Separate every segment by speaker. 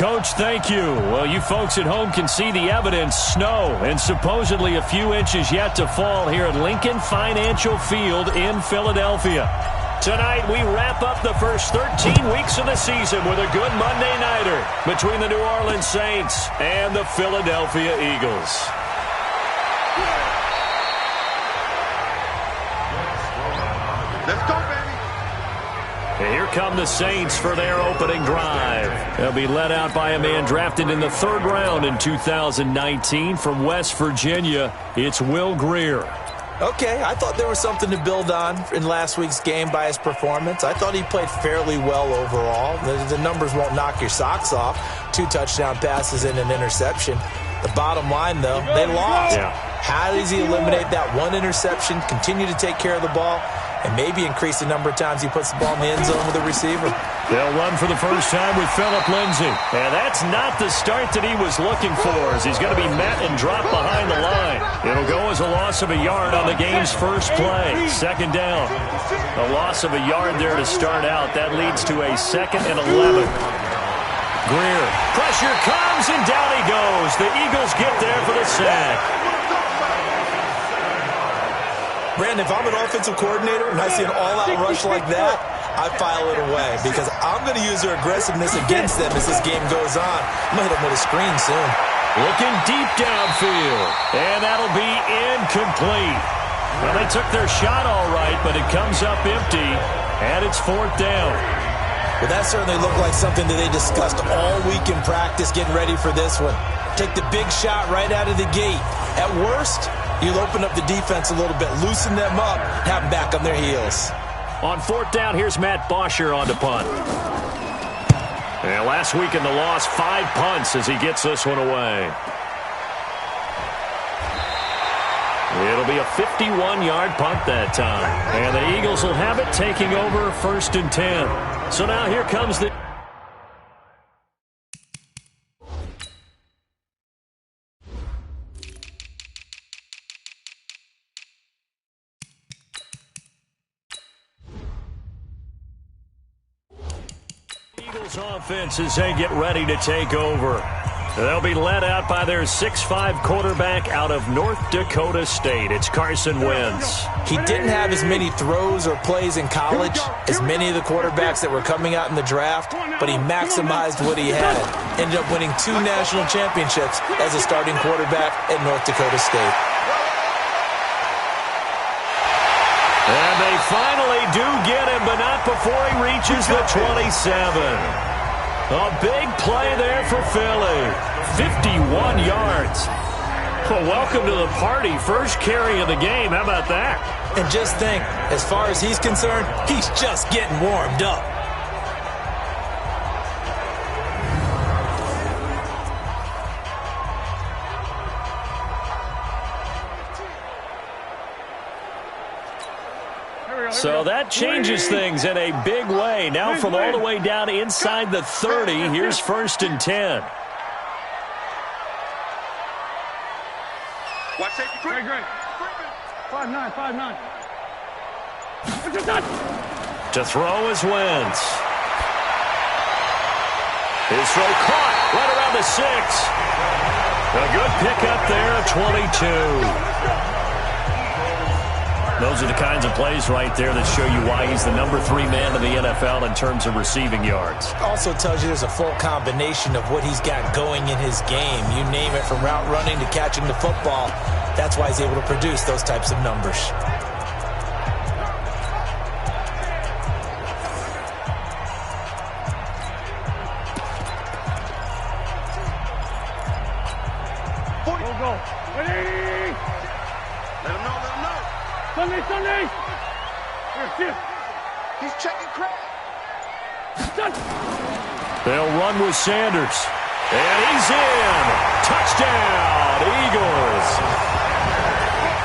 Speaker 1: Coach, thank you. Well, you folks at home can see the evidence. Snow and supposedly a few inches yet to fall here at Lincoln Financial Field in Philadelphia. Tonight, we wrap up the first 13 weeks of the season with a good Monday nighter between the New Orleans Saints and the Philadelphia Eagles.
Speaker 2: Let's go, baby.
Speaker 1: And here come the Saints for their opening drive. They'll be led out by a man drafted in the 3rd round in 2019 from West Virginia. It's Will Grier.
Speaker 3: Okay, I thought there was something to build on in last week's game by his performance. I thought he played fairly well overall. The numbers won't knock your socks off. 2 touchdown passes and an interception. The bottom line, though, they lost.
Speaker 1: Yeah.
Speaker 3: How does he eliminate that 1 interception, continue to take care of the ball, and maybe increase the number of times he puts the ball in the end zone with a receiver?
Speaker 1: They'll run for the first time with Phillip Lindsay. And that's not the start that he was looking for, as he's going to be met and dropped behind the line. It'll go as a loss of a yard on the game's first play. 2nd down. A loss of a yard there to start out. That leads to a 2nd and 11. Grier. Pressure comes, and down he goes. The Eagles get there for the sack.
Speaker 3: Brandon, if I'm an offensive coordinator and I see an all-out rush like that, I file it away because I'm going to use their aggressiveness against them as this game goes on. I'm going to hit them with a screen soon.
Speaker 1: Looking deep downfield, and that'll be incomplete. Well, they took their shot all right, but it comes up empty, and it's 4th down.
Speaker 3: Well, that certainly looked like something that they discussed all week in practice getting ready for this one. Take the big shot right out of the gate. At worst, you'll open up the defense a little bit, loosen them up, have them back on their heels.
Speaker 1: On 4th down, here's Matt Bosher on the punt. And last week in the loss, 5 punts as he gets this one away. It'll be a 51-yard punt that time. And the Eagles will have it, taking over 1st and 10. So now here comes the... Eagles offense as they get ready to take over. They'll be led out by their 6'5 quarterback out of North Dakota State. It's Carson Wentz.
Speaker 3: He didn't have as many throws or plays in college as many of the quarterbacks that were coming out in the draft, but he maximized what he had. Ended up winning 2 national championships as a starting quarterback at North Dakota State.
Speaker 1: And they finally do get him, but not before he reaches the 27. A big play there for Philly. 51 yards. Well, welcome to the party. First carry of the game. How about that?
Speaker 3: And just think, as far as he's concerned, he's just getting warmed up.
Speaker 1: So that changes things in a big way. Now from all the way down inside the 30, here's 1st and 10.
Speaker 2: Watch safety quick.
Speaker 4: Great. 5-9.
Speaker 1: To throw is Wentz. His throw caught right around the 6. A good pickup there at 22. Those are the kinds of plays right there that show you why he's the number 3 man in the NFL in terms of receiving yards.
Speaker 3: Also tells you there's a full combination of what he's got going in his game. You name it, from route running to catching the football. That's why he's able to produce those types of numbers.
Speaker 4: Go. Ready?
Speaker 2: Let him know.
Speaker 4: Sunday. Here.
Speaker 2: He's checking crap.
Speaker 1: They'll run with Sanders. And he's in. Touchdown, Eagles.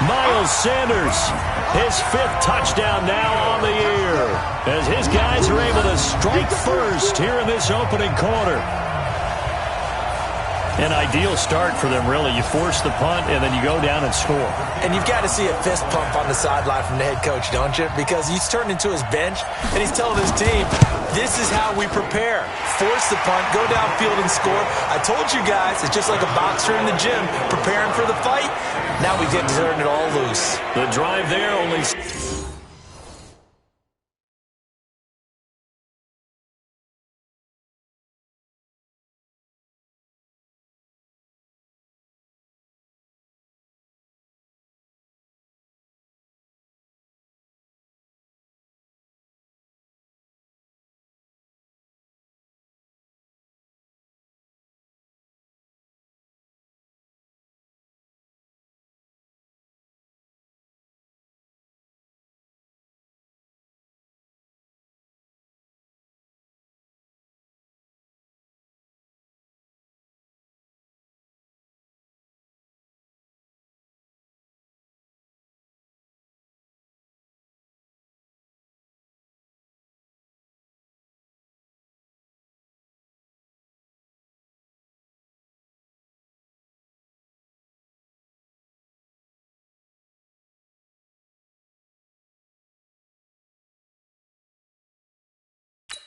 Speaker 1: Miles Sanders, his 5th touchdown now on the year, as his guys are able to strike first here in this opening quarter. An ideal start for them, really. You force the punt, and then you go down and score.
Speaker 3: And you've got to see a fist pump on the sideline from the head coach, don't you? Because he's turned into his bench, and he's telling his team, this is how we prepare. Force the punt, go downfield and score. I told you guys, it's just like a boxer in the gym preparing for the fight. Now we get to turn it all loose.
Speaker 1: The drive there only...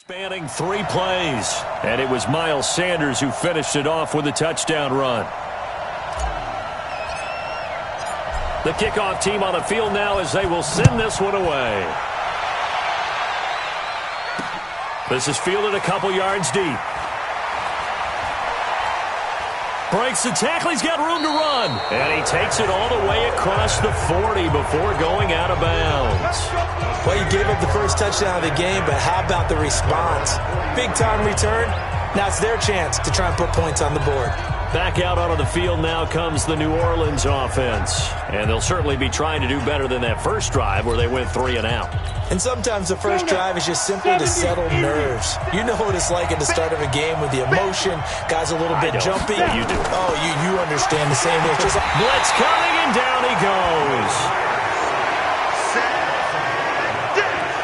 Speaker 1: Spanning 3 plays, and it was Miles Sanders who finished it off with a touchdown run. The kickoff team on the field now as they will send this one away. This is fielded a couple yards deep. Breaks the tackle. He's got room to run. And he takes it all the way across the 40 before going out of bounds.
Speaker 3: Well, you gave up the first touchdown of the game, but how about the response? Big-time return. Now it's their chance to try and put points on the board.
Speaker 1: Back out onto the field now comes the New Orleans offense. And they'll certainly be trying to do better than that first drive where they went 3 and out.
Speaker 3: And sometimes the first drive is just simply to settle nerves. You know what it's like at the start of a game with the emotion. Guys a little bit jumpy.
Speaker 1: Yeah, you do.
Speaker 3: Oh, you understand the same way. Just
Speaker 1: blitz coming, and down he goes.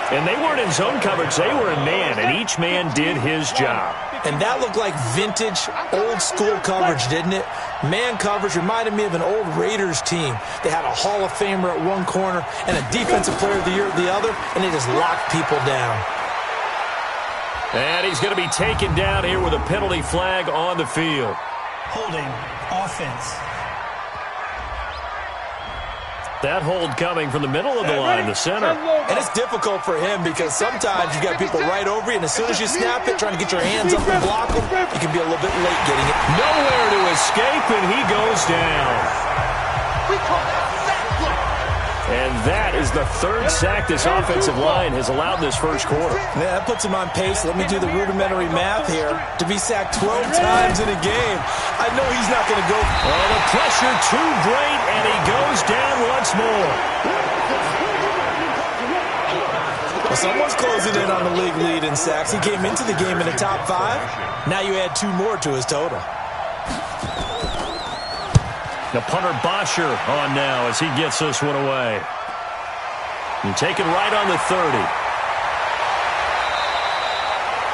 Speaker 1: And they weren't in zone coverage. They were in man, and each man did his job.
Speaker 3: And that looked like vintage, old-school coverage, didn't it? Man coverage reminded me of an old Raiders team. They had a Hall of Famer at one corner and a Defensive Player of the Year at the other, and they just locked people down.
Speaker 1: And he's going to be taken down here with a penalty flag on the field.
Speaker 5: Holding offense.
Speaker 1: That hold coming from the middle of the line, the center.
Speaker 3: And it's difficult for him because sometimes you got people right over you, and as soon as you snap it, trying to get your hands up and block them, you can be a little bit late getting it.
Speaker 1: Nowhere to escape, and he goes down.
Speaker 2: We call that sack block.
Speaker 1: And that is the 3rd sack this offensive line has allowed this first quarter.
Speaker 3: Yeah, that puts him on pace. Let me do the rudimentary math here. To be sacked 12 times in a game, I know he's not going to go.
Speaker 1: Oh, the pressure too great, and he goes down once more.
Speaker 3: Well, someone's closing in on the league lead in sacks. He came into the game in the top 5. Now you add 2 more to his total.
Speaker 1: The punter Bosher on now as he gets this one away. And taken right on the 30.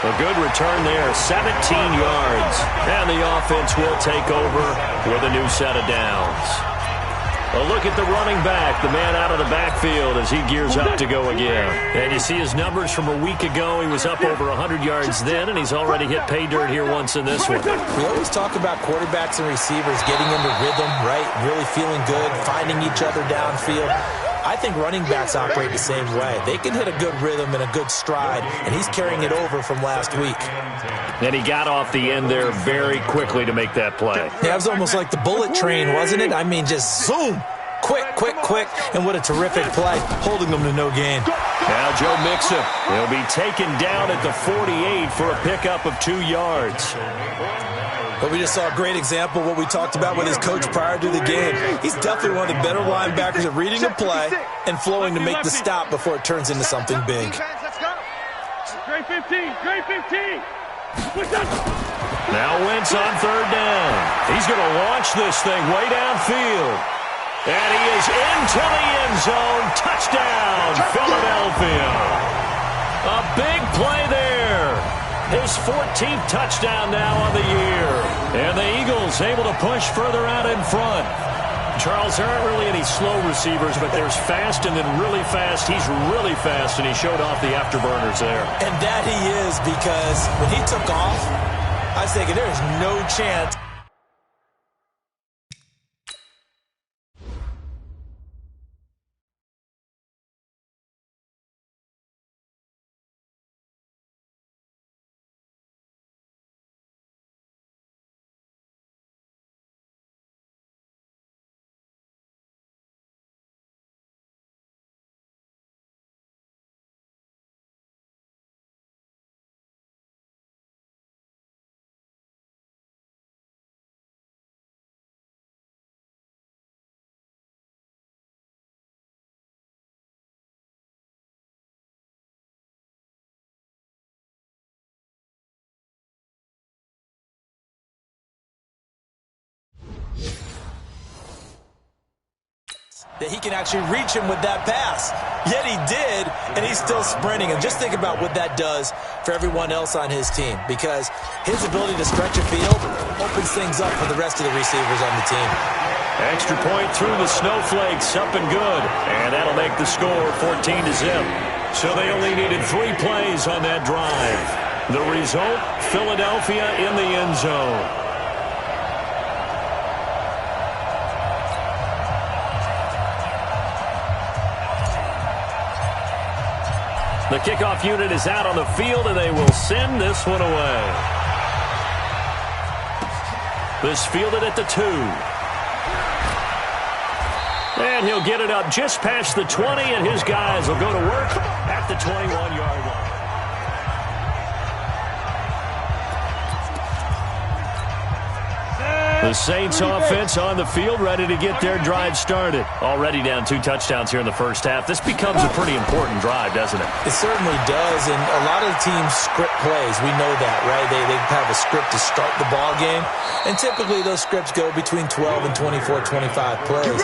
Speaker 1: A good return there, 17 yards. And the offense will take over with a new set of downs. A look at the running back, the man out of the backfield as he gears up to go again. And you see his numbers from a week ago. He was up over 100 yards then, and he's already hit pay dirt here once in this one.
Speaker 3: We always talk about quarterbacks and receivers getting into rhythm, right? Really feeling good, finding each other downfield. I think running backs operate the same way. They can hit a good rhythm and a good stride, and he's carrying it over from last week.
Speaker 1: And he got off the end there very quickly to make that play.
Speaker 3: Yeah, it was almost like the bullet train, wasn't it? I mean, just zoom. Quick, quick, quick. And what a terrific play, holding them to no gain.
Speaker 1: Now Joe Mixon. He'll be taken down at the 48 for a pickup of 2 yards.
Speaker 3: But we just saw a great example of what we talked about with his coach prior to the game. He's definitely one of the better linebackers at reading a play and flowing to make the stop before it turns into something big.
Speaker 4: Great 15, great 15.
Speaker 1: Now Wentz on 3rd down. He's going to launch this thing way downfield. And he is into the end zone. Touchdown, Philadelphia. A big play there. His 14th touchdown now on the year. And the Eagles able to push further out in front. Charles, there aren't really any slow receivers, but there's fast and then really fast. He's really fast, and he showed off the afterburners there.
Speaker 3: And that he is, because when he took off, I was thinking there is no chance. That he can actually reach him with that pass. Yet he did, and he's still sprinting. And just think about what that does for everyone else on his team, because his ability to stretch a field opens things up for the rest of the receivers on the team.
Speaker 1: Extra point through the snowflakes, up and good. And that'll make the score 14-0. So they only needed 3 plays on that drive. The result, Philadelphia in the end zone. The kickoff unit is out on the field, and they will send this one away. This fielded at the 2. And he'll get it up just past the 20, and his guys will go to work at the 21-yard line. The Saints offense on the field, ready to get their drive started. Already down 2 touchdowns here in the first half. This becomes a pretty important drive, doesn't it?
Speaker 3: It certainly does, and a lot of teams script plays. We know that, right? They have a script to start the ball game, and typically those scripts go between 12 and 24, 25 plays.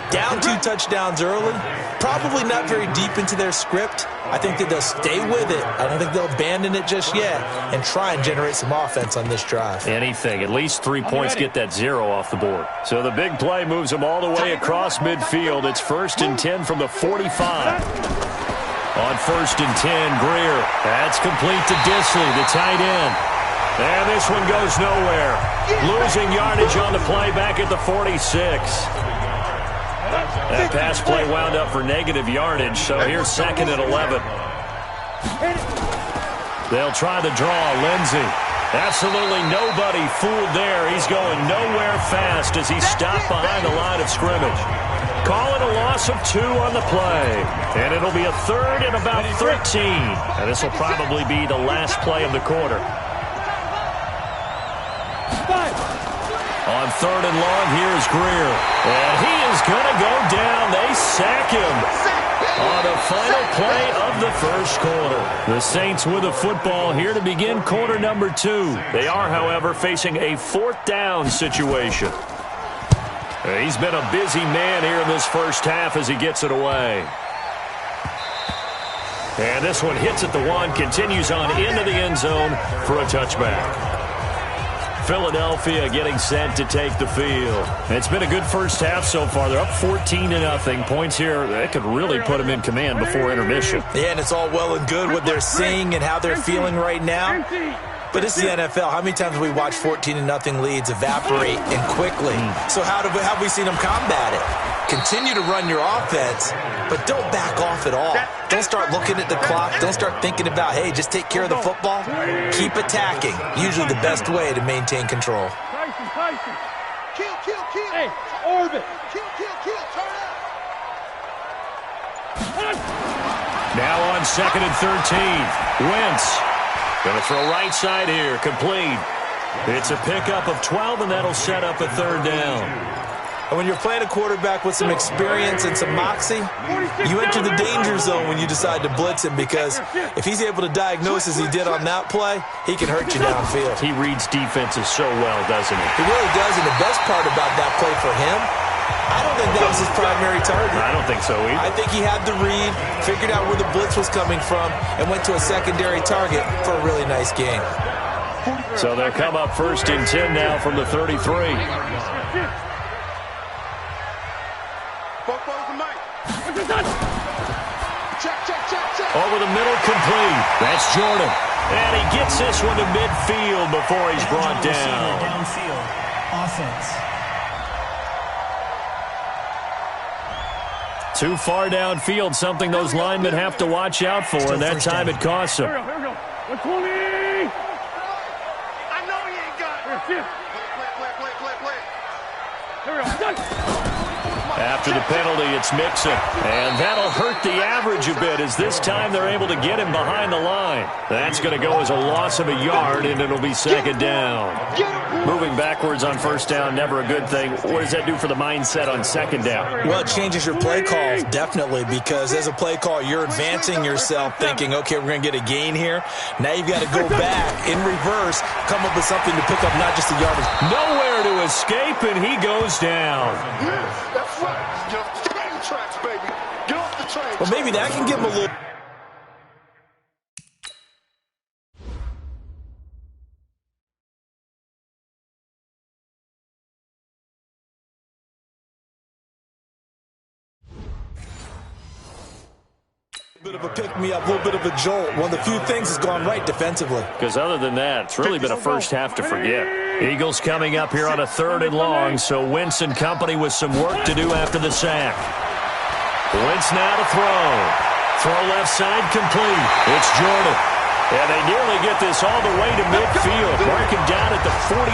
Speaker 3: Down 2 touchdowns early, probably not very deep into their script. I think that they'll stay with it. I don't think they'll abandon it just yet and try and generate some offense on this drive.
Speaker 1: Anything. At least 3 points get that 0 off the board. So the big play moves them all the way across midfield. It's 1st and 10 from the 45. On 1st and 10, Greer. That's complete to Disley, the tight end. And this one goes nowhere. Losing yardage on the play back at the 46. That pass play wound up for negative yardage, so here's 2nd and 11. They'll try the draw. Lindsey. Absolutely nobody fooled there. He's going nowhere fast as he stopped behind the line of scrimmage. Call it a loss of 2 on the play. And it'll be a 3rd and about 13. And this will probably be the last play of the quarter. On 3rd and long, here's Greer. And he is going to go down. They sack him on the final play of the first quarter. The Saints with a football here to begin quarter number 2. They are, however, facing a 4th down situation. He's been a busy man here in this first half as he gets it away. And this one hits at the 1, continues on into the end zone for a touchback. Philadelphia getting set to take the field. It's been a good first half so far. They're up 14-0. Points here that could really put them in command before intermission.
Speaker 3: Yeah, and it's all well and good what they're seeing and how they're feeling right now. But it's the NFL. How many times have we watched 14-0 leads evaporate and quickly? So how have we seen them combat it? Continue to run your offense, but don't back off at all. Don't start looking at the clock. Don't start thinking about, hey, just take care of the football. Keep attacking. Usually the best way to maintain control.
Speaker 4: Tyson. Kill. Hey, orbit. Kill. Turn up.
Speaker 1: Now on 2nd and 13. Wentz. Going to throw right side here. Complete. It's a pickup of 12, and that'll set up a 3rd down.
Speaker 3: And when you're playing a quarterback with some experience and some moxie, you enter the danger zone when you decide to blitz him, because if he's able to diagnose as he did on that play, he can hurt you downfield.
Speaker 1: He reads defenses so well, doesn't he?
Speaker 3: He really does, and the best part about that play for him I don't think that was his primary target.
Speaker 1: I don't think so either.
Speaker 3: I think he had the read, figured out where the blitz was coming from, and went to a secondary target for a really nice game.
Speaker 1: So they'll come up 1st and 10 now from the 33. Over the middle, complete. That's Jordan. And he gets this one to midfield before he's brought down.
Speaker 5: Downfield. Offense.
Speaker 1: Too far downfield, something those linemen have to watch out for, and that time it costs them.
Speaker 4: Here we go. 120.
Speaker 2: I know he ain't got it.
Speaker 4: Here we go.
Speaker 1: After the penalty, it's Mixon. And that'll hurt the average a bit as this time they're able to get him behind the line. That's going to go as a loss of a yard, and it'll be 2nd down. Moving backwards on 1st down, never a good thing. What does that do for the mindset on 2nd down?
Speaker 3: Well, it changes your play calls, definitely, because as a play call, you're advancing yourself thinking, okay, we're going to get a gain here. Now you've got to go back in reverse, come up with something to pick up not just a yardage.
Speaker 1: Nowhere to escape, and he goes down.
Speaker 2: Yes, that's right. Get off the train tracks, baby. Get off the train
Speaker 3: Well, maybe that can give him a little... bit of a pick-me-up, a little bit of a jolt. One of the few things that's gone right defensively.
Speaker 1: Because other than that, it's really been a first half to forget. Eagles coming up here on a 3rd and long, so Wentz and company with some work to do after the sack. Wentz now to throw. Throw left side complete. It's Jordan. And they nearly get this all the way to midfield. Mark him down at the 49.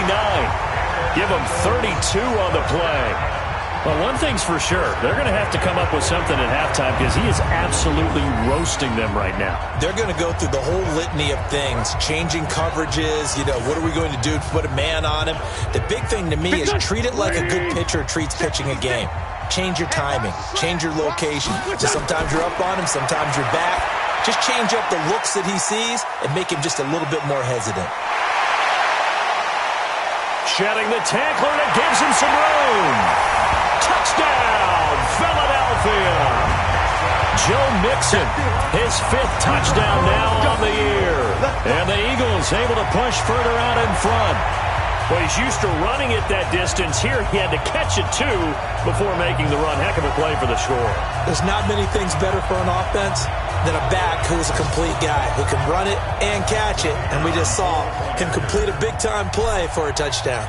Speaker 1: Give him 32 on the play. Well, one thing's for sure. They're going to have to come up with something at halftime because he is absolutely roasting them right now.
Speaker 3: They're going to go through the whole litany of things, changing coverages, what are we going to do to put a man on him? The big thing to me is treat it like a good pitcher treats pitching a game. Change your timing, change your location. So sometimes you're up on him, sometimes you're back. Just change up the looks that he sees and make him just a little bit more hesitant.
Speaker 1: Shedding the tackler, and it gives him some room. Touchdown, Philadelphia. Joe Mixon, his 5th touchdown now on the year. And the Eagles able to push further out in front. Well, he's used to running it that distance. Here he had to catch it, too, before making the run. Heck of a play for the score.
Speaker 3: There's not many things better for an offense than a back who is a complete guy who can run it and catch it. And we just saw him complete a big-time play for a touchdown.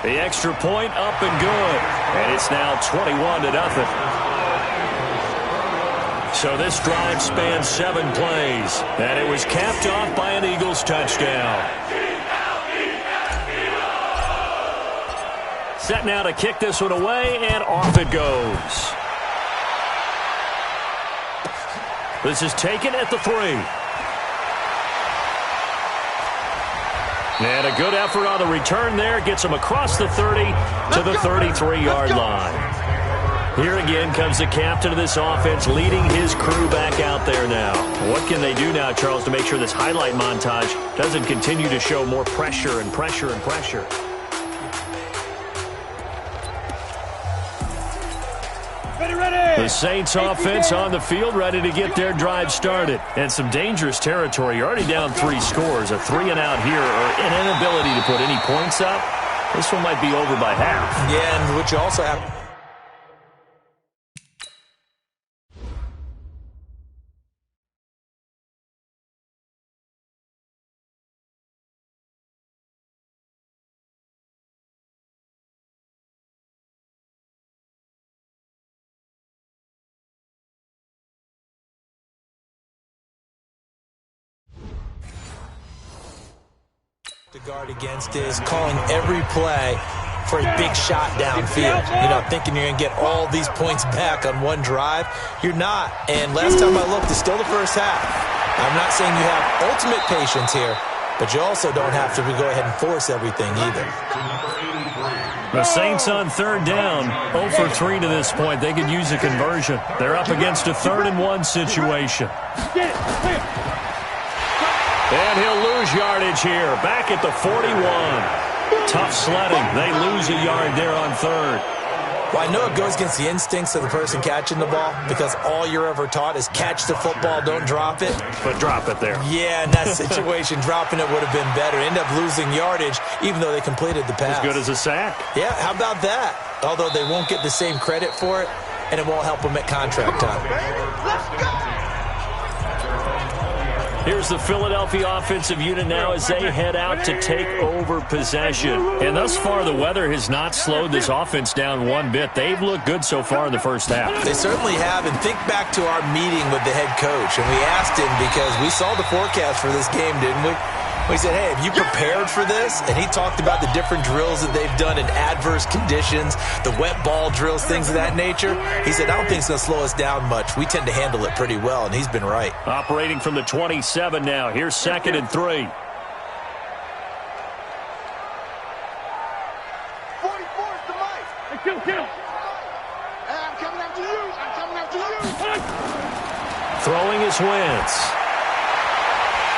Speaker 1: The extra point up and good. And it's now 21-0. So this drive spans 7 plays. And it was capped off by an Eagles touchdown. Set now to kick this one away, and off it goes. This is taken at the 3. And a good effort on the return there. Gets him across the 30 to the 33-yard line. Here again comes the captain of this offense leading his crew back out there now. What can they do now, Charles, to make sure this highlight montage doesn't continue to show more pressure and pressure and pressure? The Saints offense on the field ready to get their drive started. And some dangerous territory. You're already down 3 scores. A 3-and-out here or an inability to put any points up. This one might be over by half.
Speaker 3: Yeah, and what you also have... to guard against is calling every play for a big shot downfield. Thinking you're going to get all these points back on one drive. You're not. And last time I looked, it's still the first half. I'm not saying you have ultimate patience here, but you also don't have to go ahead and force everything either.
Speaker 1: The Saints on 3rd down, 0 for 3 to this point. They could use a conversion. They're up against a 3rd-and-1 situation. And he'll lose yardage here, back at the 41. Tough sledding. They lose a yard there on third.
Speaker 3: Well, I know it goes against the instincts of the person catching the ball because all you're ever taught is catch the football, don't drop it.
Speaker 1: But drop it there.
Speaker 3: Yeah, in that situation, dropping it would have been better. End up losing yardage even though they completed the pass.
Speaker 1: As good as a sack.
Speaker 3: Yeah, how about that? Although they won't get the same credit for it, and it won't help them at contract time.
Speaker 2: Let's go!
Speaker 1: Here's the Philadelphia offensive unit now as they head out to take over possession. And thus far, the weather has not slowed this offense down one bit. They've looked good so far in the first half.
Speaker 3: They certainly have. And think back to our meeting with the head coach. And we asked him because we saw the forecast for this game, didn't we? We said, hey, have you prepared for this? And he talked about the different drills that they've done in adverse conditions, the wet ball drills, things of that nature. He said, I don't think it's going to slow us down much. We tend to handle it pretty well, and he's been right.
Speaker 1: Operating from the 27 now. Here's 2nd and 3.
Speaker 2: 44 is the mic.
Speaker 4: Hey, kill.
Speaker 2: Hey, I'm coming after you.
Speaker 1: Throwing his Wentz.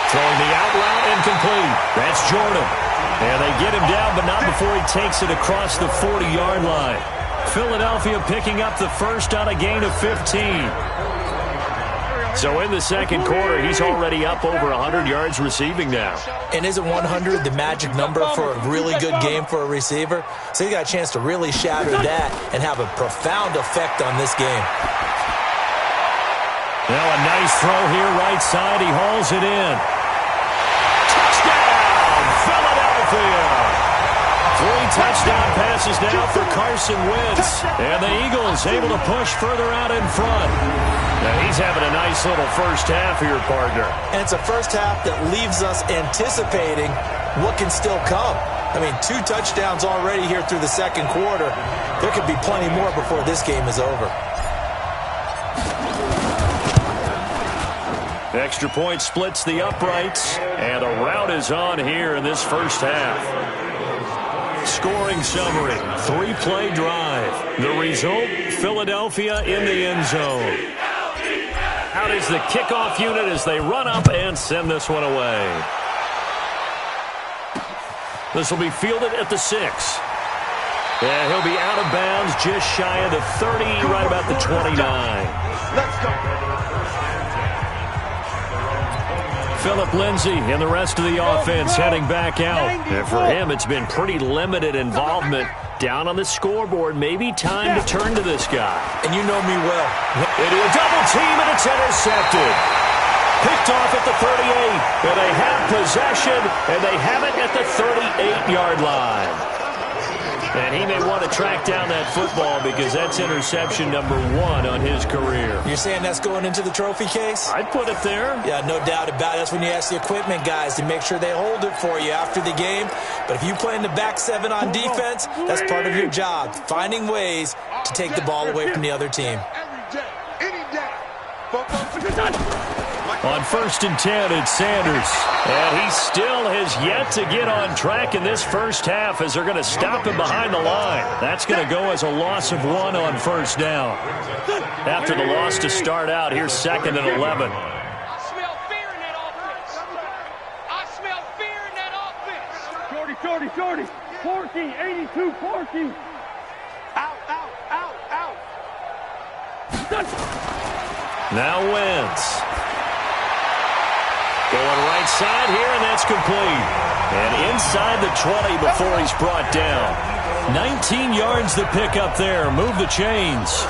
Speaker 1: Throwing the out route incomplete. That's Jordan. And they get him down, but not before he takes it across the 40-yard line. Philadelphia picking up the first on a gain of 15. So in the second quarter, he's already up over 100 yards receiving now.
Speaker 3: And isn't 100 the magic number for a really good game for a receiver? So he got a chance to really shatter that and have a profound effect on this game.
Speaker 1: Now a nice throw here right side. He hauls it in. Touchdown, Philadelphia! 3 touchdown passes now for Carson Wentz. And the Eagles able to push further out in front. Now he's having a nice little first half here, partner.
Speaker 3: And it's a first half that leaves us anticipating what can still come. I mean, 2 touchdowns already here through the second quarter. There could be plenty more before this game is over.
Speaker 1: Extra point splits the uprights, and a rout is on here in this first half. Scoring summary, 3-play drive. The result, Philadelphia in the end zone. Out is the kickoff unit as they run up and send this one away. This will be fielded at the 6. And he'll be out of bounds just shy of the 30, right about the 29.
Speaker 2: Let's go.
Speaker 1: Philip Lindsay and the rest of the offense heading back out. And for him, it's been pretty limited involvement. Down on the scoreboard, maybe time to turn to this guy.
Speaker 3: And you know me well.
Speaker 1: Into a double team, and it's intercepted. Picked off at the 38. And they have possession, and they have it at the 38-yard line. And he may want to track down that football because that's interception number 1 on his career.
Speaker 3: You're saying that's going into the trophy case?
Speaker 1: I'd put it there.
Speaker 3: Yeah, no doubt about it. That's when you ask the equipment guys to make sure they hold it for you after the game. But if you play in the back 7 on defense, that's part of your job, finding ways to take the ball away from the other team.
Speaker 2: Every day, any day.
Speaker 1: On 1st and 10, it's Sanders. And he still has yet to get on track in this first half as they're going to stop him behind the line. That's going to go as a loss of 1 on 1st down. After the loss to start out, here's 2nd and 11.
Speaker 6: I smell fear in that offense. I smell fear in that offense.
Speaker 4: Shorty. Porky, 82, Porky.
Speaker 2: Out.
Speaker 1: Now Wentz. Going right side here, and that's complete. And inside the 20 before he's brought down. 19 yards to pick up there. Move the chains.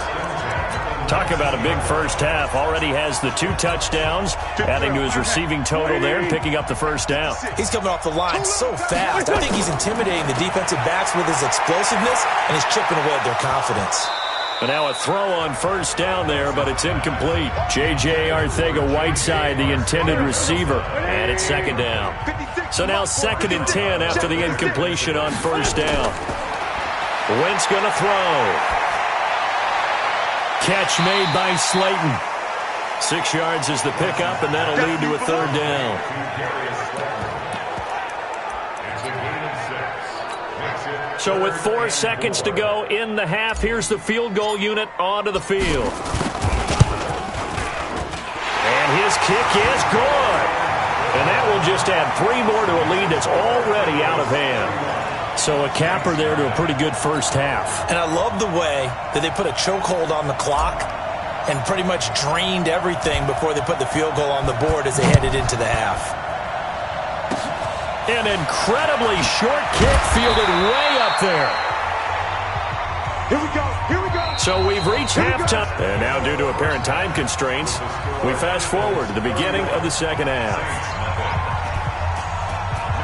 Speaker 1: Talk about a big first half. Already has the 2 touchdowns, adding to his receiving total there and picking up the first down.
Speaker 3: He's coming off the line so fast. I think he's intimidating the defensive backs with his explosiveness, and he's chipping away at their confidence.
Speaker 1: And now a throw on 1st down there, but it's incomplete. J.J. Arcega-Whiteside, the intended receiver, and it's 2nd down. So now 2nd and 10 after the incompletion on 1st down. Wentz going to throw. Catch made by Slayton. 6 yards is the pickup, and that'll lead to a 3rd down. So with 4 seconds to go in the half, here's the field goal unit onto the field. And his kick is good. And that will just add 3 more to a lead that's already out of hand. So a capper there to a pretty good first half.
Speaker 3: And I love the way that they put a chokehold on the clock and pretty much drained everything before they put the field goal on the board as they headed into the half.
Speaker 1: An incredibly short kick fielded way up there.
Speaker 2: Here we go. Here we go.
Speaker 1: So we've reached halftime. And now due to apparent time constraints, we fast forward to the beginning of the second half.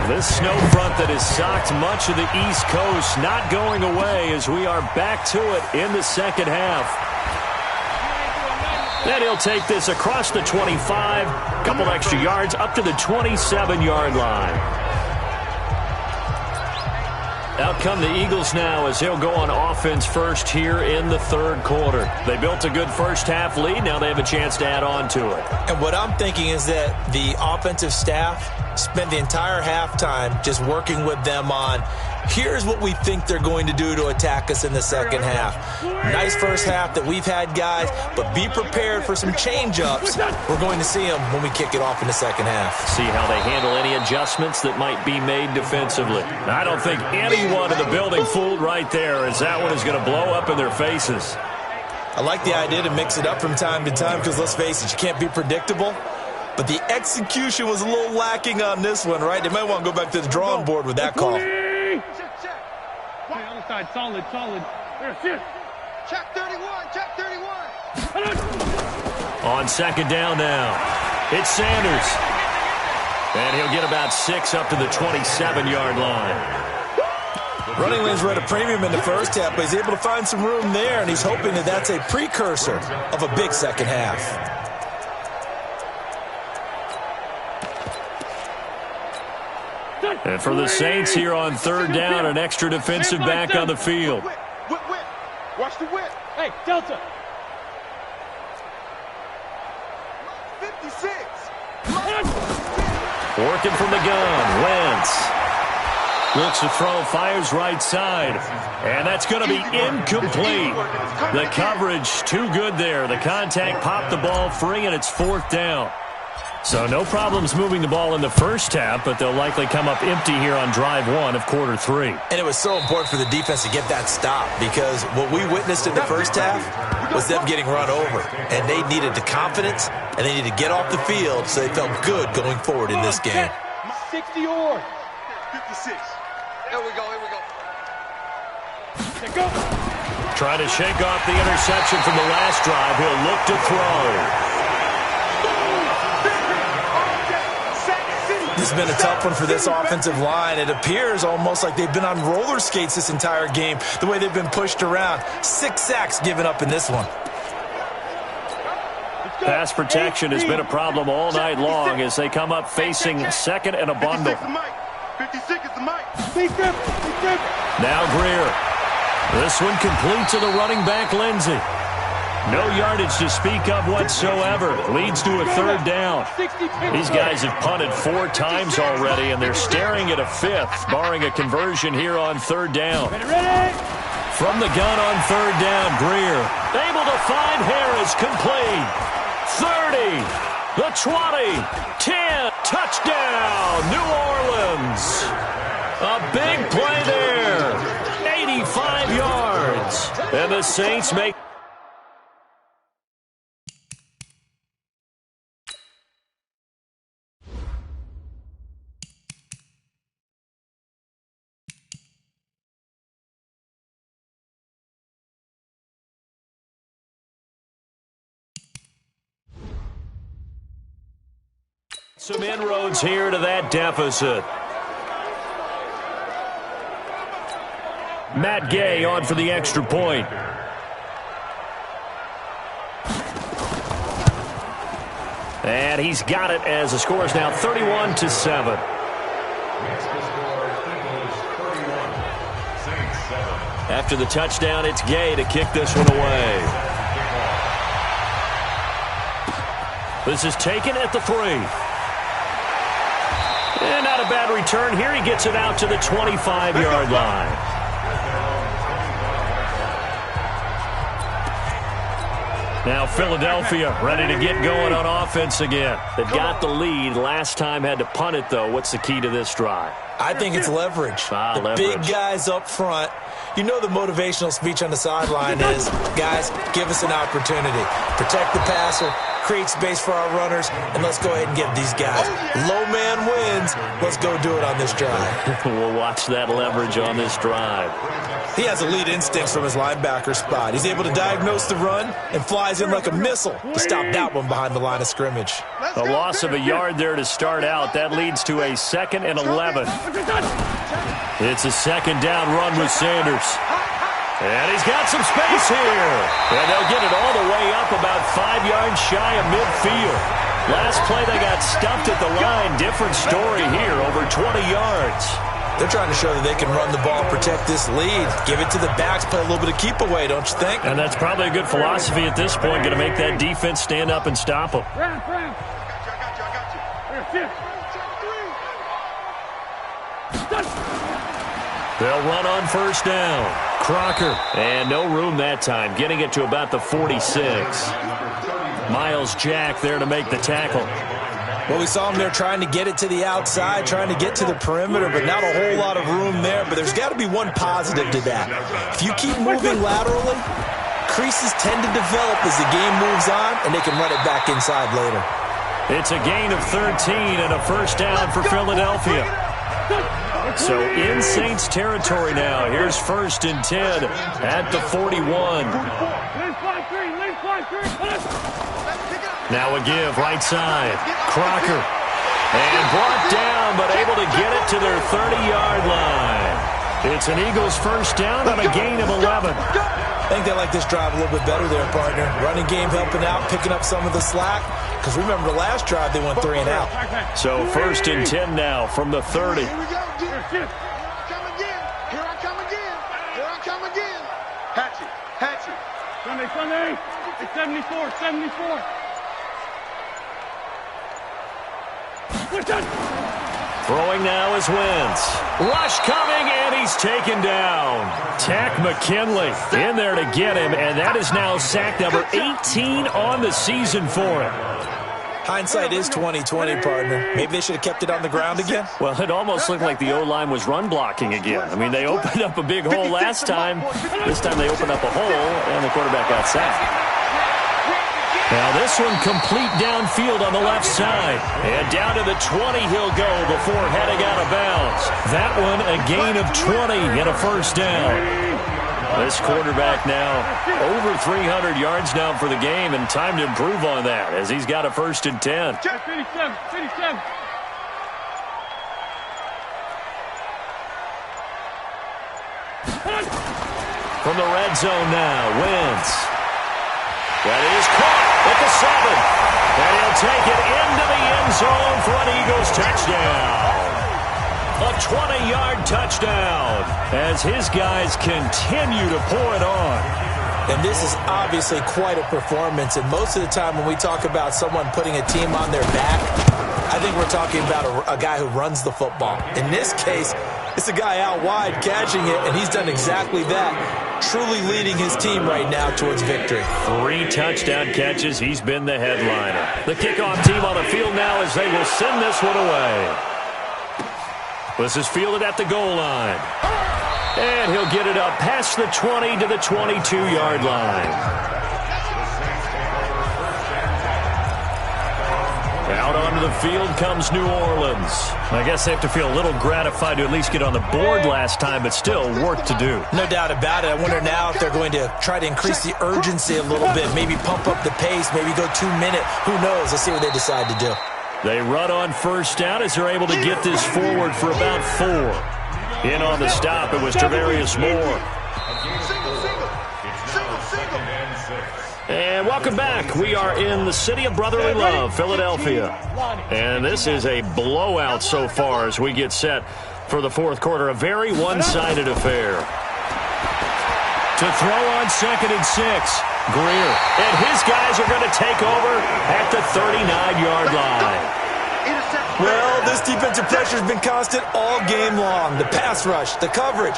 Speaker 1: This snow front that has socked much of the East Coast not going away as we are back to it in the second half. Then he'll take this across the 25, couple extra yards up to the 27-yard line. Out come the Eagles now as he'll go on offense first here in the third quarter. They built a good first half lead. Now they have a chance to add on to it.
Speaker 3: And what I'm thinking is that the offensive staff spent the entire halftime just working with them on, here's what we think they're going to do to attack us in the second half. Nice first half that we've had, guys, but be prepared for some change-ups. We're going to see them when we kick it off in the second half.
Speaker 1: See how they handle any adjustments that might be made defensively. I don't think anyone in the building fooled right there, as that one is going to blow up in their faces.
Speaker 3: I like the idea to mix it up from time to time because, let's face it, you can't be predictable. But the execution was a little lacking on this one, right? They might want to go back to the drawing board with that call.
Speaker 4: Other side, solid. There, sit.
Speaker 6: Check 31, check 31.
Speaker 1: On second down now, it's Sanders. And he'll get about 6 up to the 27-yard line.
Speaker 3: Running lanes were at a premium in the first half, but he's able to find some room there, and he's hoping that that's a precursor of a big second half.
Speaker 1: And for the Saints here on third down, an extra defensive back on the field.
Speaker 2: Watch the whip.
Speaker 4: Hey, Delta.
Speaker 2: 56.
Speaker 1: Working from the gun, Wentz. Looks to throw, fires right side. And that's going to be incomplete. The coverage too good there. The contact popped the ball free, and it's fourth down. So no problems moving the ball in the first half, but they'll likely come up empty here on drive one of quarter three.
Speaker 3: And it was so important for the defense to get that stop because what we witnessed in the first half was them getting run over. And they needed the confidence, and they needed to get off the field so they felt good going forward in this game.
Speaker 4: 60 or
Speaker 2: 56.
Speaker 6: Here we go.
Speaker 4: go.
Speaker 1: Trying to shake off the interception from the last drive. He'll look to throw.
Speaker 3: This has been a tough one for this offensive line. It appears almost like they've been on roller skates this entire game, the way they've been pushed around. 6 sacks given up in this one.
Speaker 1: Pass protection has been a problem all night long as they come up facing second and a bundle.
Speaker 2: 56 is the mic.
Speaker 1: Now Greer. This one complete to the running back, Lindsey. No yardage to speak of whatsoever. Leads to a third down. These guys have punted 4 times already, and they're staring at a 5th, barring a conversion here on third down. From the gun on third down, Greer able to find Harris, complete. 30, the 20, 10, touchdown, New Orleans. A big play there, 85 yards. And the Saints make... some inroads here to that deficit. Matt Gay on for the extra point. And he's got it as the score is now 31-7. After the touchdown, it's Gay to kick this one away. This is taken at the 3. And not a bad return here. He gets it out to the 25-yard line. Now Philadelphia ready to get going on offense again. They've got the lead. Last time had to punt it, though. What's the key to this drive?
Speaker 3: I think it's leverage. The
Speaker 1: leverage.
Speaker 3: Big guys up front. You know the motivational speech on the sideline is, guys, give us an opportunity. Protect the passer, create space for our runners, and let's go ahead and give these guys. Low man wins. Let's go do it on this drive.
Speaker 1: We'll watch that leverage on this drive.
Speaker 3: He has elite instincts from his linebacker spot. He's able to diagnose the run and flies in like a missile to stop that one behind the line of scrimmage.
Speaker 1: A loss of a yard there to start out. That leads to a 2nd and 11. It's a second down run with Sanders. And he's got some space here. And they'll get it all the way up about 5 yards shy of midfield. Last play they got stumped at the line. Different story here, over 20 yards.
Speaker 3: They're trying to show that they can run the ball, protect this lead. Give it to the backs, play a little bit of keep away, don't you think?
Speaker 1: And that's probably a good philosophy at this point. Going to make that defense stand up and stop them. They'll run on first down. Crocker. And no room that time. Getting it to about the 46. Miles Jack there to make the tackle.
Speaker 3: Well, we saw him there trying to get it to the outside, trying to get to the perimeter, but not a whole lot of room there. But there's got to be one positive to that. If you keep moving laterally, creases tend to develop as the game moves on, and they can run it back inside later.
Speaker 1: It's a gain of 13 and a first down for Philadelphia. So in Saints territory now. Here's 1st and 10 at the 41. Now a give, right side. Crocker. And brought down, but able to get it to their 30-yard line. It's an Eagles first down on a gain of 11.
Speaker 3: I think they like this drive a little bit better there, partner. Running game helping out, picking up some of the slack. Because remember the last drive, they went 3 and out.
Speaker 1: So 1st and 10 now from the 30.
Speaker 2: Here we go, Here I come again. Here I come again. Hatchet.
Speaker 4: Sunday. It's 74.
Speaker 1: Throwing now is Wentz. Rush coming, and he's taken down. Tack McKinley in there to get him, and that is now sack number 18 on the season for him.
Speaker 3: Hindsight is 20/20, partner. Maybe they should have kept it on the ground again.
Speaker 1: Well, it almost looked like the O-line was run blocking again. I mean, they opened up a big hole last time. This time they opened up a hole, and the quarterback got sacked. Now this one complete downfield on the left side. And down to the 20 he'll go before heading out of bounds. That one a gain of 20 and a first down. This quarterback now over 300 yards now for the game, and time to improve on that as he's got a 1st and 10.
Speaker 4: 57.
Speaker 1: From the red zone now, Wentz. That is caught at the 7. And he'll take it into the end zone for an Eagles touchdown. A 20-yard touchdown as his guys continue to pour it on.
Speaker 3: And this is obviously quite a performance. And most of the time when we talk about someone putting a team on their back, I think we're talking about a guy who runs the football. In this case, it's a guy out wide catching it, and he's done exactly that, truly leading his team right now towards victory.
Speaker 1: 3 touchdown catches. He's been the headliner. The kickoff team on the field now as they will send this one away. This is fielded at the goal line. And he'll get it up past the 20 to the 22-yard line. Out onto the field comes New Orleans. I guess they have to feel a little gratified to at least get on the board last time, but still work to do.
Speaker 3: No doubt about it. I wonder now if they're going to try to increase the urgency a little bit, maybe pump up the pace, maybe go 2-minute. Who knows? Let's see what they decide to do.
Speaker 1: They run on first down as they're able to get this forward for about 4. In on the stop, it was Travarius Moore. And welcome back. We are in the city of brotherly love, Philadelphia. And this is a blowout so far as we get set for the fourth quarter. A very one-sided affair. To throw on 2nd and 6. Greer. And his guys are going to take over at the 39-yard line.
Speaker 3: Well, this defensive pressure has been constant all game long. The pass rush, the coverage.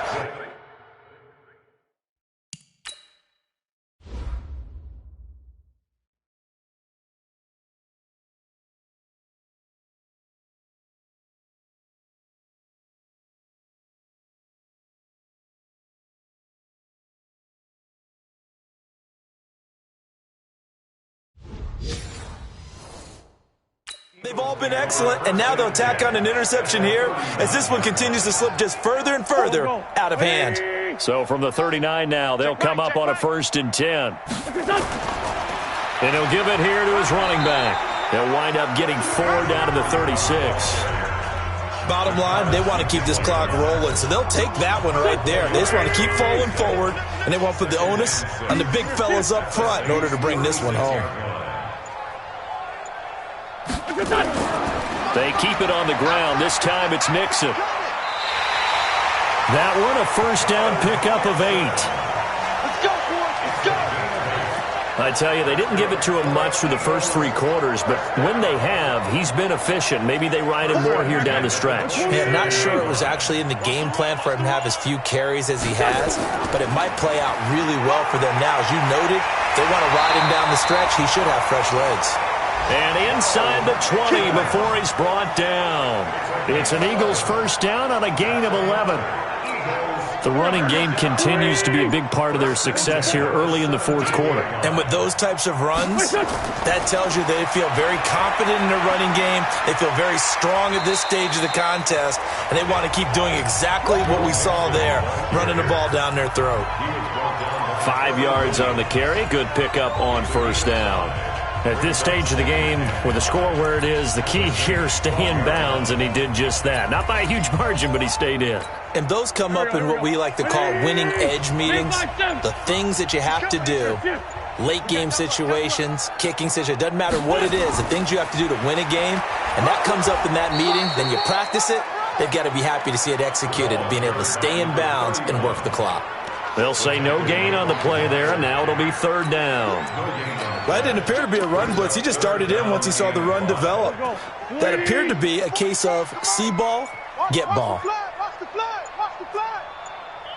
Speaker 3: They've all been excellent, and now they'll tack on an interception here as this one continues to slip just further and further out of hand.
Speaker 1: So from the 39 now, they'll come up on a 1st and 10. And he'll give it here to his running back. They'll wind up getting 4 down to the 36.
Speaker 3: Bottom line, they want to keep this clock rolling, so they'll take that one right there. They just want to keep falling forward, and they want to put the onus on the big fellas up front in order to bring this one home.
Speaker 1: They keep it on the ground. This time it's Mixon. That one a 1st down pickup of 8.
Speaker 6: Let's go, boys. Let's go.
Speaker 1: I tell you, they didn't give it to him much through the first 3 quarters, but when they have, he's been efficient. Maybe they ride him more here down the stretch.
Speaker 3: Yeah, not sure it was actually in the game plan for him to have as few carries as he has, but it might play out really well for them now. As you noted, they want to ride him down the stretch. He should have fresh legs.
Speaker 1: And inside the 20 before he's brought down. It's an Eagles 1st down on a gain of 11. The running game continues to be a big part of their success here early in the 4th quarter.
Speaker 3: And with those types of runs, that tells you they feel very confident in their running game. They feel very strong at this stage of the contest, and they want to keep doing exactly what we saw there, running the ball down their throat.
Speaker 1: 5 yards on the carry. Good pickup on 1st down. At this stage of the game, with the score where it is, the key here, stay in bounds, and he did just that. Not by a huge margin, but he stayed in.
Speaker 3: And those come up in what we like to call winning edge meetings. The things that you have to do, late game situations, kicking situations, doesn't matter what it is, the things you have to do to win a game, and that comes up in that meeting, then you practice it, they've got to be happy to see it executed, being able to stay in bounds and work the clock.
Speaker 1: They'll say no gain on the play there, and now it'll be 3rd down.
Speaker 3: That didn't appear to be a run blitz. He just started in once he saw the run develop. That appeared to be a case of see ball, get ball.
Speaker 2: Watch the flag. Watch the flag.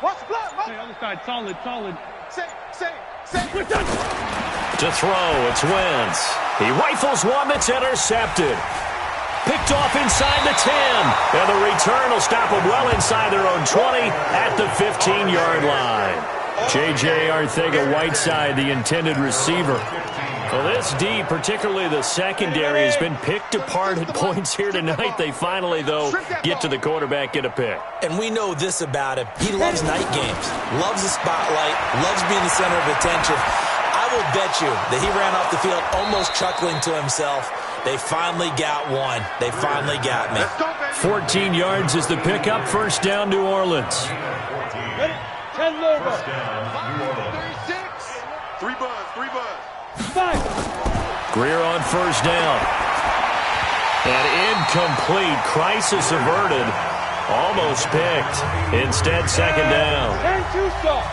Speaker 2: Watch the flag.
Speaker 4: Hey, other side, solid.
Speaker 2: Say.
Speaker 1: To throw, it's Wentz. He rifles one that's intercepted. Picked off inside the 10. And the return will stop them well inside their own 20 at the 15-yard line. J.J. Arcega-Whiteside, the intended receiver. Well, this D, particularly the secondary, has been picked apart at points here tonight. They finally, though, get to the quarterback, get a pick.
Speaker 3: And we know this about him. He loves night games, loves the spotlight, loves being the center of attention. I will bet you that he ran off the field almost chuckling to himself. They finally got one. They finally got me.
Speaker 1: 14 yards is the pickup. 1st down, New Orleans.
Speaker 4: 10 logo.
Speaker 2: 36. 3 buzz.
Speaker 4: 5.
Speaker 1: Greer on 1st down. And incomplete. Crisis averted. Almost picked. Instead, 2nd down.
Speaker 4: 10-2 stop.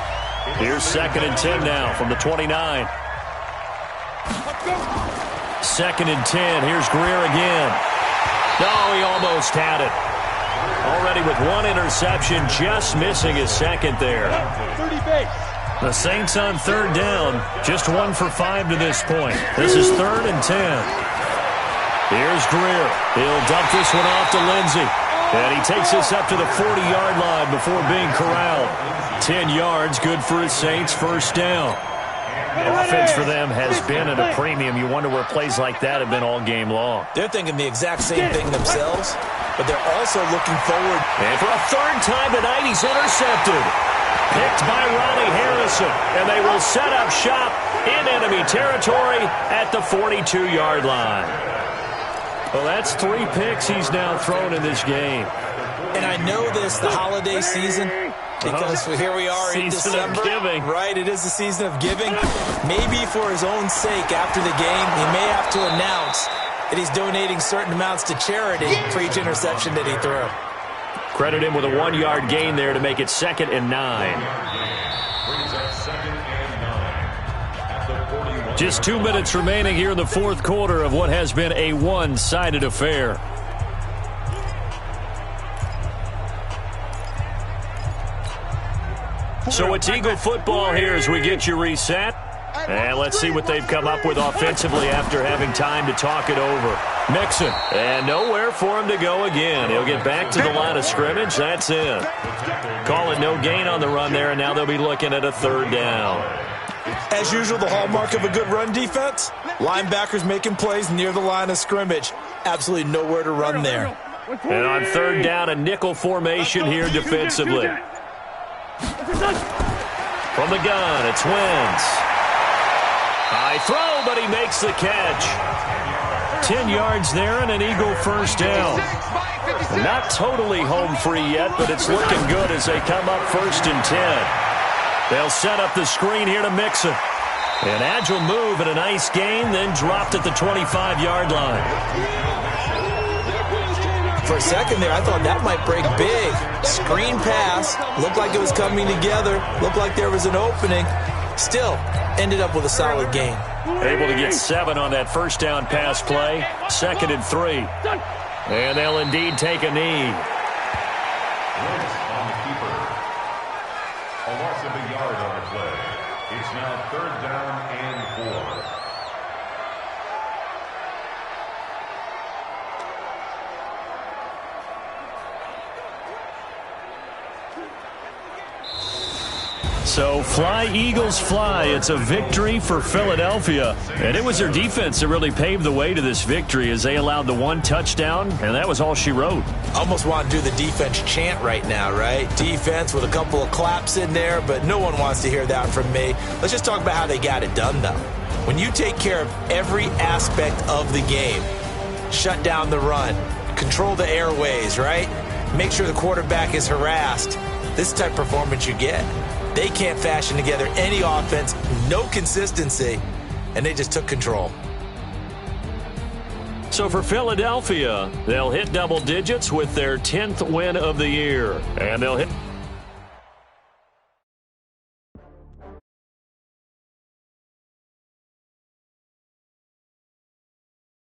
Speaker 1: Here's 2nd and 10 now from the 29. 2nd and 10. Here's Greer again. No, he almost had it. Already with 1 interception, just missing his 2nd there.
Speaker 4: 30 base.
Speaker 1: The Saints on 3rd down, just 1 for 5 to this point. This is 3rd and 10. Here's Greer. He'll dump this one off to Lindsey. And he takes this up to the 40-yard line before being corralled. 10 yards, good for his Saints, 1st down. Offense for them has been at a premium. You wonder where plays like that have been all game long.
Speaker 3: They're thinking the exact same thing themselves, but they're also looking forward.
Speaker 1: And for a 3rd time tonight, he's intercepted. Picked by Ronnie Harrison, and they will set up shop in enemy territory at the 42-yard line. Well, that's 3 picks he's now thrown in this game.
Speaker 3: And I know this, the holiday season, because here we are in December, right? It is the season of giving. Maybe for his own sake, after the game, he may have to announce that he's donating certain amounts to charity for each interception that he threw.
Speaker 1: Credit him with a 1-yard gain there to make it 2nd and 9. Just 2 minutes remaining here in the 4th quarter of what has been a one-sided affair. So it's Eagle football here as we get you reset. And let's see what they've come up with offensively after having time to talk it over. Mixon, and nowhere for him to go again. He'll get back to the line of scrimmage. That's it. Call it no gain on the run there, and now they'll be looking at a 3rd down.
Speaker 3: As usual, the hallmark of a good run defense, linebackers making plays near the line of scrimmage. Absolutely nowhere to run there.
Speaker 1: And on third down, a nickel formation here defensively. From the gun, it's Wentz. High throw, but he makes the catch. 10 yards there and an Eagle first down. Not totally home free yet, but it's looking good as they come up 1st and 10. They'll set up the screen here to Mixon. An agile move and a nice gain, then dropped at the 25-yard line.
Speaker 3: For a second there, I thought that might break big. Screen pass. Looked like it was coming together. Looked like there was an opening. Still, ended up with a solid gain.
Speaker 1: Able to get 7 on that first down pass play. 2nd and 3. And they'll indeed take a knee.
Speaker 7: On the keeper. A loss of a yard on the play. It's now 3rd down and 4.
Speaker 1: So fly, Eagles, fly. It's a victory for Philadelphia. And it was their defense that really paved the way to this victory as they allowed the 1 touchdown, and that was all she wrote.
Speaker 3: Almost want to do the defense chant right now, right? Defense with a couple of claps in there, but no one wants to hear that from me. Let's just talk about how they got it done, though. When you take care of every aspect of the game, shut down the run, control the airways, right? Make sure the quarterback is harassed. This type of performance you get. They can't fashion together any offense, no consistency, and they just took control.
Speaker 1: So for Philadelphia, they'll hit double digits with their 10th win of the year. And they'll hit